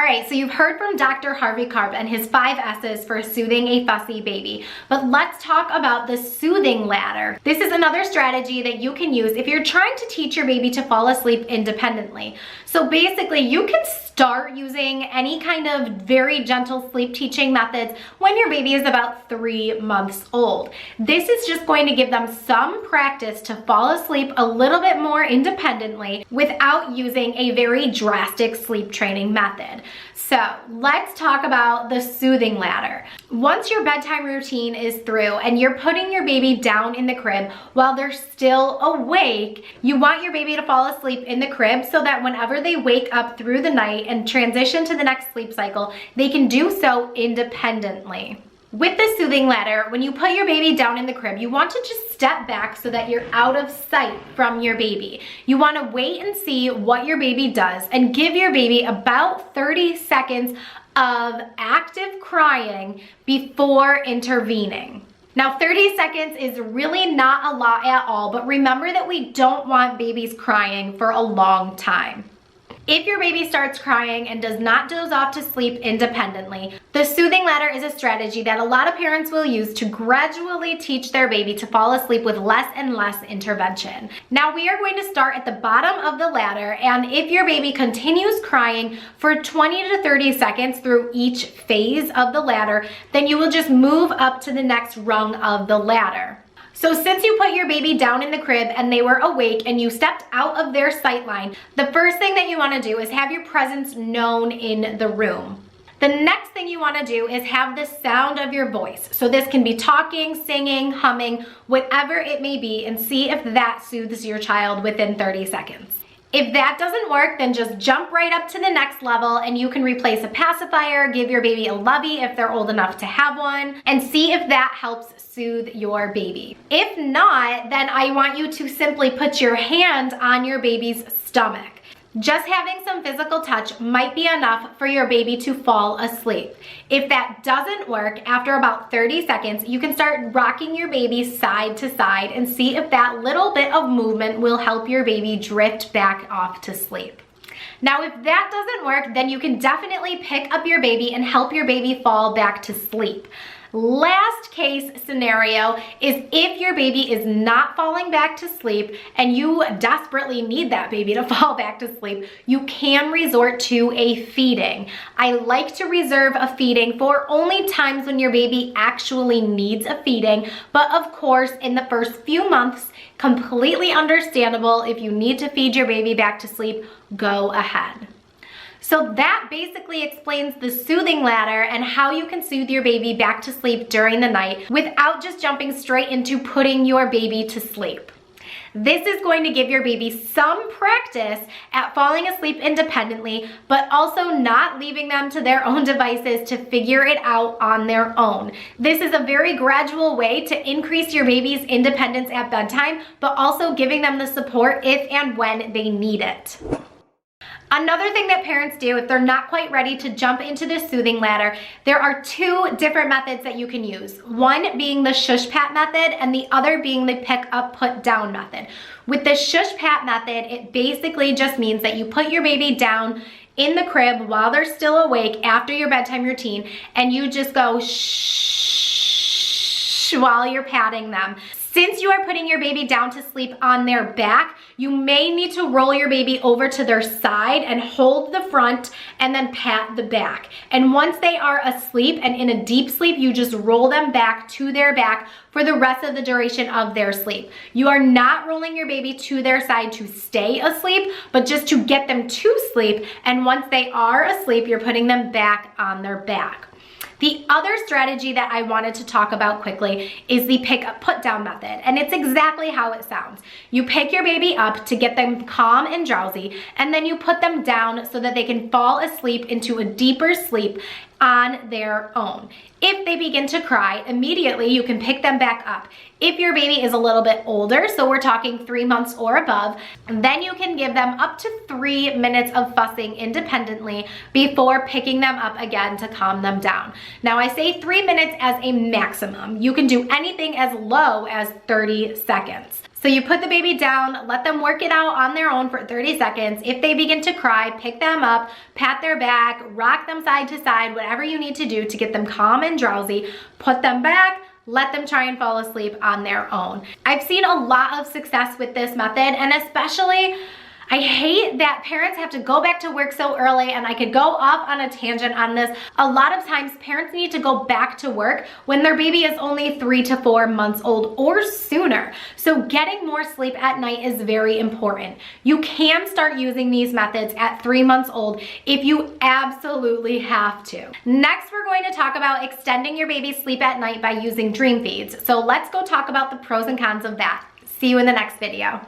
All right, so you've heard from Dr. Harvey Karp and his 5 S's for soothing a fussy baby, but let's talk about the soothing ladder. This is another strategy that you can use if you're trying to teach your baby to fall asleep independently. So basically, you can start using any kind of very gentle sleep teaching methods when your baby is about 3 months old. This is just going to give them some practice to fall asleep a little bit more independently without using a very drastic sleep training method. So let's talk about the soothing ladder. Once your bedtime routine is through and you're putting your baby down in the crib while they're still awake, you want your baby to fall asleep in the crib so that whenever they wake up through the night and transition to the next sleep cycle, they can do so independently. With the soothing ladder, when you put your baby down in the crib, you want to just step back so that you're out of sight from your baby. You want to wait and see what your baby does and give your baby about 30 seconds of active crying before intervening. Now, 30 seconds is really not a lot at all, but remember that we don't want babies crying for a long time. If your baby starts crying and does not doze off to sleep independently, the soothing ladder is a strategy that a lot of parents will use to gradually teach their baby to fall asleep with less and less intervention. Now we are going to start at the bottom of the ladder, and if your baby continues crying for 20 to 30 seconds through each phase of the ladder, then you will just move up to the next rung of the ladder. So since you put your baby down in the crib and they were awake and you stepped out of their sight line, the first thing that you want to do is have your presence known in the room. The next thing you want to do is have the sound of your voice. So this can be talking, singing, humming, whatever it may be, and see if that soothes your child within 30 seconds. If that doesn't work, then just jump right up to the next level and you can replace a pacifier, give your baby a lovey if they're old enough to have one, and see if that helps soothe your baby. If not, then I want you to simply put your hand on your baby's stomach. Just having some physical touch might be enough for your baby to fall asleep. If that doesn't work, after about 30 seconds, you can start rocking your baby side to side and see if that little bit of movement will help your baby drift back off to sleep. Now, if that doesn't work, then you can definitely pick up your baby and help your baby fall back to sleep. Last case scenario is if your baby is not falling back to sleep and you desperately need that baby to fall back to sleep, you can resort to a feeding. I like to reserve a feeding for only times when your baby actually needs a feeding, but of course in the first few months, completely understandable. If you need to feed your baby back to sleep, go ahead. So that basically explains the soothing ladder and how you can soothe your baby back to sleep during the night without just jumping straight into putting your baby to sleep. This is going to give your baby some practice at falling asleep independently, but also not leaving them to their own devices to figure it out on their own. This is a very gradual way to increase your baby's independence at bedtime, but also giving them the support if and when they need it. Another thing that parents do if they're not quite ready to jump into the soothing ladder, there are 2 different methods that you can use. One being the shush pat method and the other being the pick up put down method. With the shush pat method, it basically just means that you put your baby down in the crib while they're still awake after your bedtime routine and you just go shh while you're patting them. Since you are putting your baby down to sleep on their back, you may need to roll your baby over to their side and hold the front and then pat the back. And once they are asleep and in a deep sleep, you just roll them back to their back for the rest of the duration of their sleep. You are not rolling your baby to their side to stay asleep, but just to get them to sleep. And once they are asleep, you're putting them back on their back. The other strategy that I wanted to talk about quickly is the pick up put down method, and it's exactly how it sounds. You pick your baby up to get them calm and drowsy, and then you put them down so that they can fall asleep into a deeper sleep on their own. If they begin to cry, immediately you can pick them back up. If your baby is a little bit older, so we're talking 3 months or above, then you can give them up to 3 minutes of fussing independently before picking them up again to calm them down. Now I say 3 minutes as a maximum. You can do anything as low as 30 seconds. So you put the baby down, let them work it out on their own for 30 seconds. If they begin to cry, pick them up, pat their back, rock them side to side, whatever you need to do to get them calm and drowsy. Put them back, let them try and fall asleep on their own. I've seen a lot of success with this method, and especially I hate that parents have to go back to work so early, and I could go off on a tangent on this. A lot of times parents need to go back to work when their baby is only 3 to 4 months old or sooner. So getting more sleep at night is very important. You can start using these methods at 3 months old if you absolutely have to. Next, we're going to talk about extending your baby's sleep at night by using dream feeds. So let's go talk about the pros and cons of that. See you in the next video.